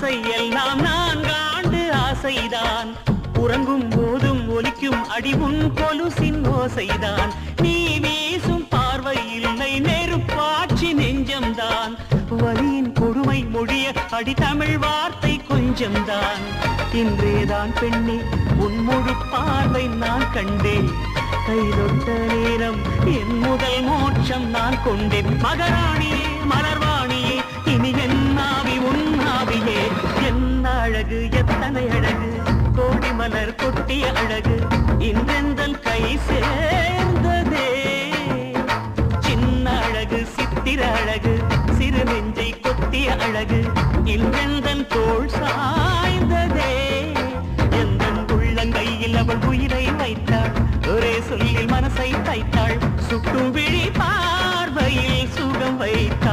ஆசை எல்லாம் 4 ஆண்டு ஆசைதான் உறங்கும் போதும் ஒலிக்கும் அடிமுன் கொலுசின் ஓசைதான் நீ வீசும் பார்வை இல்லை நெருப்பாட்சி நெஞ்சம்தான் வலியின் கொடுமை மொழிய அடி தமிழ் வார்த்தை கொஞ்சம்தான் இன்றேதான் பெண்ணே உன் முழு பார்வை நான் கண்டேன் கைதொட்ட நேரம் என் முதல் மோட்சம் நான் கொண்டேன் மகராணியே மலர்வாணியே இனி என் ஆவி உன் ஆவியே என்ன அழகு எத்தனை அழகு கோடி மலர் கொட்டிய அழகு இன்றெந்தன் கை சேர்ந்ததே சின்ன அழகு சித்திர அழகு சிறு நெஞ்சை கொத்திய அழகு இன்றெந்தன் தோள் சாய்ந்ததே எந்தன் உள்ளங்கையில் அவள் உயிரை வைத்தாள் ஒரே சொல்லில் மனசை தைத்தாள் சுட்டும் விழி பார்வையில் சுகம் வைத்தாள்